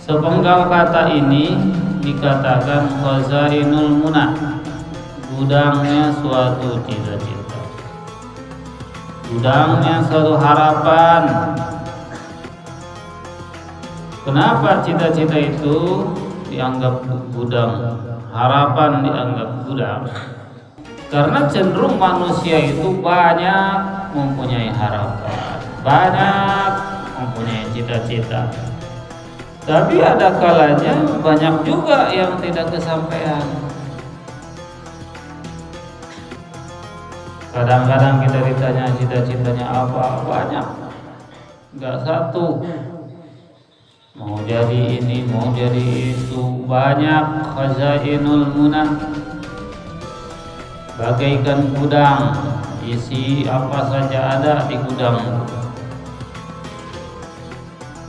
Sepenggal kata ini dikatakan khazainul munah, gudangnya suatu cita-cita, gudangnya suatu harapan. Kenapa cita-cita itu dianggap gudang, harapan dianggap gudang? Karena cenderung manusia itu banyak mempunyai harapan, banyak mempunyai cita-cita. Tapi ada kalanya banyak juga yang tidak kesampaian. Kadang-kadang kita ditanya cita-citanya apa, banyak, nggak satu. Mau jadi ini, mau jadi itu, banyak. Khazainul munah, bagaikan gudang, isi apa saja ada di gudang.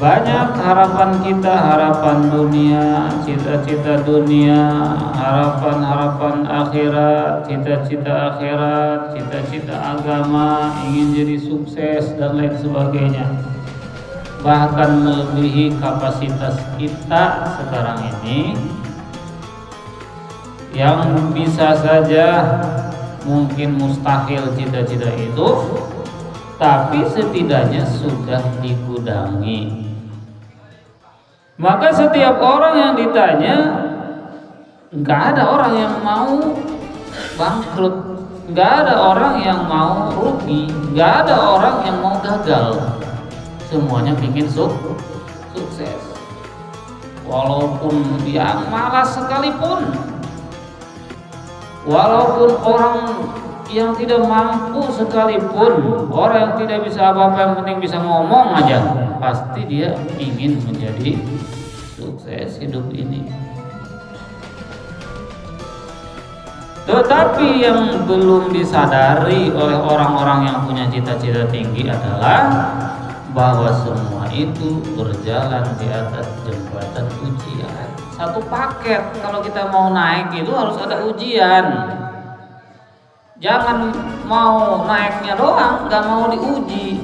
Banyak harapan kita, harapan dunia, cita-cita dunia, harapan-harapan akhirat, cita-cita akhirat, cita-cita agama, ingin jadi sukses dan lain sebagainya. Bahkan melebihi kapasitas kita sekarang ini, yang bisa saja mungkin mustahil cita-cita itu, tapi setidaknya sudah digudangi. Maka setiap orang yang ditanya, nggak ada orang yang mau bangkrut, nggak ada orang yang mau rugi, nggak ada orang yang mau gagal. Semuanya ingin sukses, walaupun yang malas sekalipun, walaupun orang yang tidak mampu sekalipun, orang yang tidak bisa apa-apa, yang penting bisa ngomong aja, pasti dia ingin menjadi sukses hidup ini. Tetapi yang belum disadari oleh orang-orang yang punya cita-cita tinggi adalah bahwa semua itu berjalan di atas jembatan ujian. Satu paket, kalau kita mau naik itu harus ada ujian. Jangan mau naiknya doang, nggak mau diuji.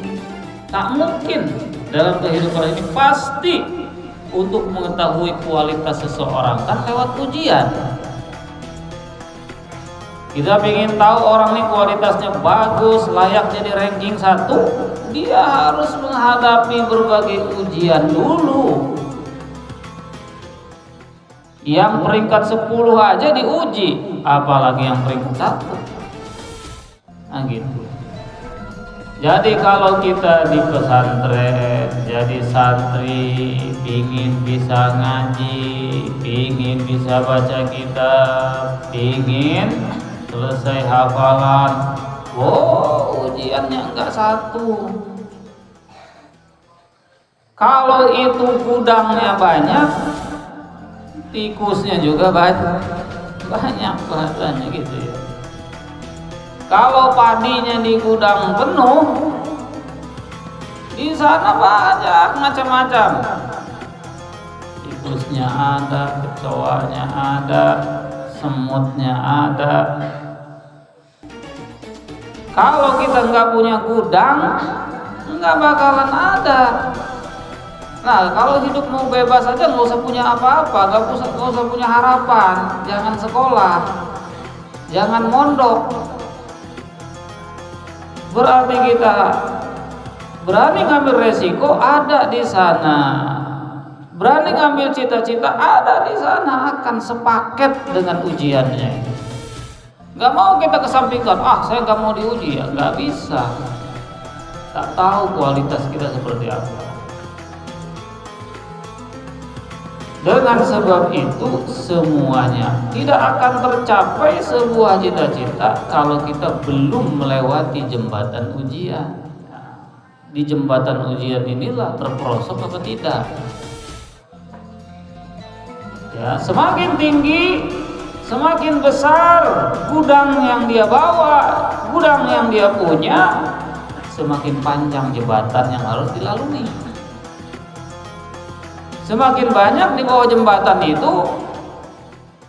Tak mungkin. Dalam kehidupan ini pasti untuk mengetahui kualitas seseorang kan lewat ujian. Kita ingin tahu orang ini kualitasnya bagus, layak jadi ranking 1, dia harus menghadapi berbagai ujian dulu. Yang peringkat 10 aja diuji, apalagi yang peringkat 1. Nah gitu. Jadi kalau kita di pesantren jadi santri, ingin bisa ngaji, ingin bisa baca kitab, ingin selesai hafalan, ujiannya enggak satu. Kalau itu gudangnya banyak, tikusnya juga banyak bahasanya gitu ya. Kalau padinya di gudang penuh, di sana banyak macam-macam. Tikusnya ada, kecoanya ada, semutnya ada. Kalau kita nggak punya gudang, nggak bakalan ada. Nah, kalau hidup mau bebas aja, nggak usah punya apa-apa, nggak usah punya harapan. Jangan sekolah, jangan mondok. Berarti kita berani ngambil resiko, ada di sana. Berani ngambil cita-cita, ada di sana. Akan sepaket dengan ujiannya. Gak mau kita kesampingkan, saya gak mau diuji, ya gak bisa. Tak tahu kualitas kita seperti apa. Dengan sebab itu semuanya tidak akan tercapai sebuah cita-cita kalau kita belum melewati jembatan ujian. Di jembatan ujian inilah terperosok apa tidak. Ya, semakin tinggi, semakin besar gudang yang dia bawa, gudang yang dia punya, semakin panjang jembatan yang harus dilalui. Semakin banyak di bawah jembatan itu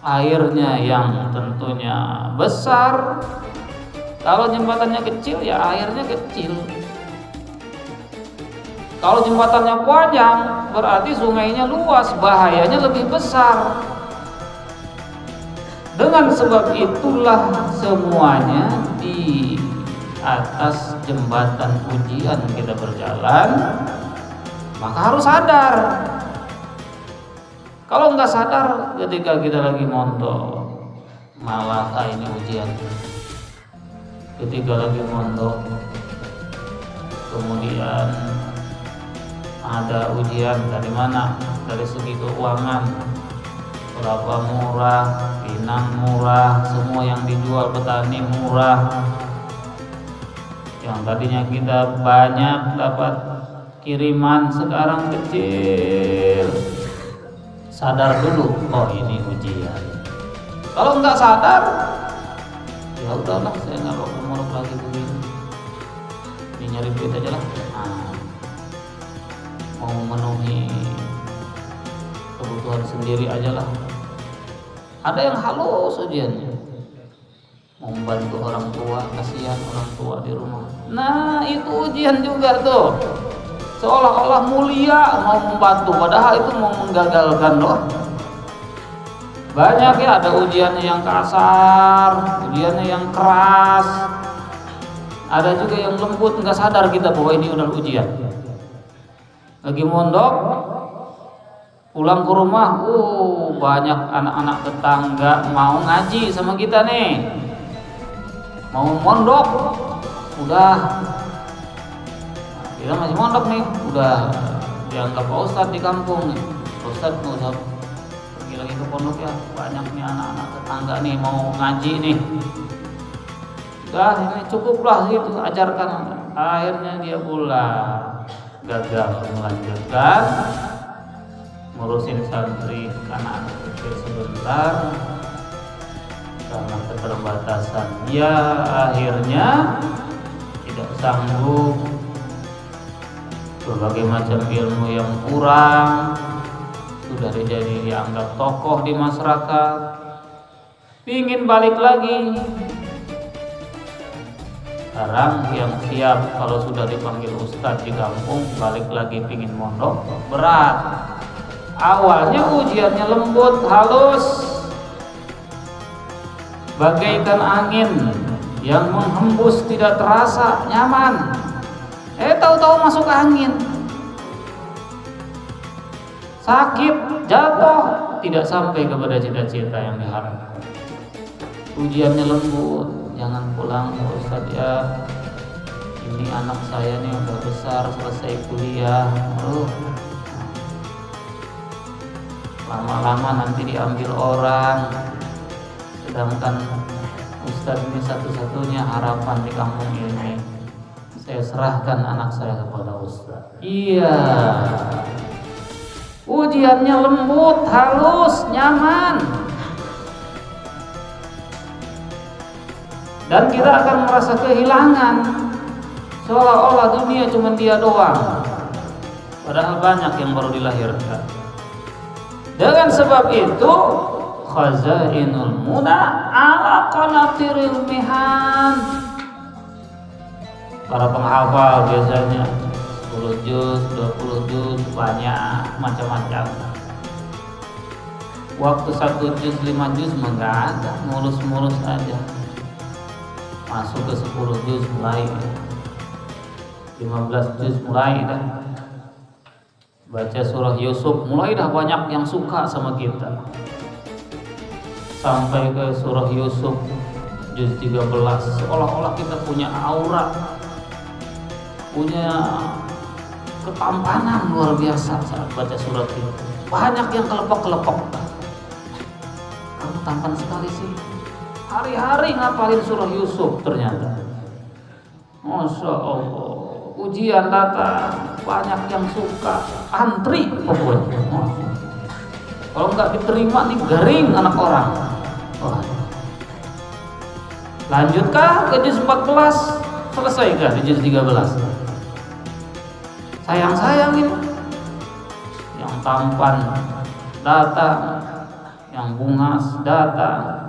airnya yang tentunya besar. Kalau jembatannya kecil, ya airnya kecil. Kalau jembatannya panjang, berarti sungainya luas, bahayanya lebih besar. Dengan sebab itulah semuanya di atas jembatan ujian kita berjalan, maka harus sadar. Kalau nggak sadar ketika kita lagi mondok, malah ini ujian. Ketika lagi mondok, kemudian ada ujian dari mana? Dari segi keuangan, berapa murah, pinang murah, semua yang dijual petani murah. Yang tadinya kita banyak dapat kiriman, sekarang kecil. Sadar dulu, oh ini ujian. Kalau nggak sadar, ya udahlah, saya nggak mau lagi begini. Ini nyari duit aja lah. Mau memenuhi kebutuhan sendiri aja lah. Ada yang halus ujiannya, mau membantu orang tua, kasihan orang tua di rumah. Nah itu ujian juga tuh, seolah-olah mulia mau membantu, padahal itu mau menggagalkan loh. Banyak ya, ada ujiannya yang kasar, ujiannya yang keras, ada juga yang lembut, nggak sadar kita bahwa ini udah ujian. Lagi mondok, pulang ke rumah, banyak anak-anak tetangga mau ngaji sama kita nih, mau mondok, udah kita masih mondok nih, udah dianggap Pak Ustadz di kampung nih. Pak Ustadz nggak usah pergi lagi ke pondok ya, banyak nih anak-anak tetangga nih mau ngaji nih. Udah ini cukuplah gitu, ajarkan. Akhirnya dia pulang, gagal melanjutkan ngurusin santri anak-anak kecil sebentar karena keterbatasan. Ya akhirnya tidak sanggup, berbagai macam ilmu yang kurang, sudah dianggap tokoh di masyarakat, pingin balik lagi. Sekarang yang siap kalau sudah dipanggil ustadz di kampung, balik lagi pingin mondok, berat. Awalnya ujiannya lembut, halus, bagaikan angin yang menghembus tidak terasa, nyaman. Tahu-tahu masuk angin, sakit, jatuh, tidak sampai kepada cita-cita yang diharapkan. Ujiannya lembut, jangan pulang Ustadz ya, ini anak saya nih udah besar, selesai kuliah, lama-lama nanti diambil orang, sedangkan Ustadz ini satu-satunya harapan di kampung ini. Saya serahkan anak saya kepada Ustadz. Iya, ujiannya lembut, halus, nyaman, dan kita akan merasa kehilangan, seolah-olah dunia cuma dia doang, padahal banyak yang baru dilahirkan. Dengan sebab itu, khazainul muna ala qanatiril mihan. Para penghafal biasanya 10 juz, 20 juz, banyak macam-macam. Waktu 1 juz, 5 juz enggak ada, ngurus-ngurus aja. Masuk ke 10 juz mulai, 15 juz mulai dah. Baca surah Yusuf mulai dah banyak yang suka sama kita. Sampai ke surah Yusuf juz 13, seolah-olah kita punya aura, punya ketampanan luar biasa saat baca surat itu. Banyak yang kelepok-kelepok. Kamu tampan sekali sih, hari-hari ngapalin surah Yusuf ternyata. Masya Allah, ujian datang, banyak yang suka, antri pokoknya. Kalau nggak diterima nih garing anak orang. Lanjutkah ke juz 14? Selesaikah di juz 13? Sayang-sayang ini, yang tampan datang, yang bungas datang.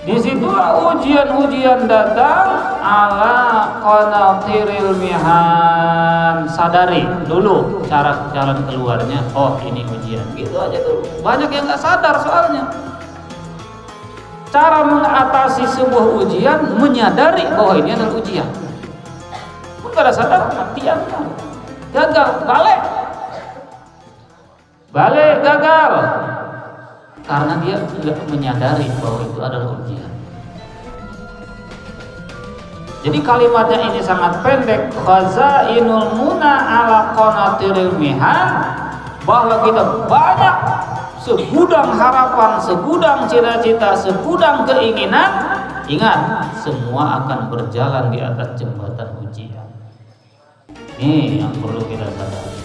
Disitulah ujian-ujian datang ala qanatiril mihan. Sadari dulu cara jalan keluarnya. Oh, ini ujian. Gitu aja tuh. Banyak yang nggak sadar soalnya. Cara mengatasi sebuah ujian, menyadari bahwa ini adalah ujian. Pun nggak ada sadar, matian kan. Gagal, balik gagal. Karena dia tidak menyadari bahwa itu adalah ujian. Jadi kalimatnya ini sangat pendek. Khazainul muna ala qanatiril mihan, bahwa kita banyak segudang harapan, segudang cita-cita, segudang keinginan. Ingat, semua akan berjalan di atas jembatan ujian. Ini yang perlu kita sadari.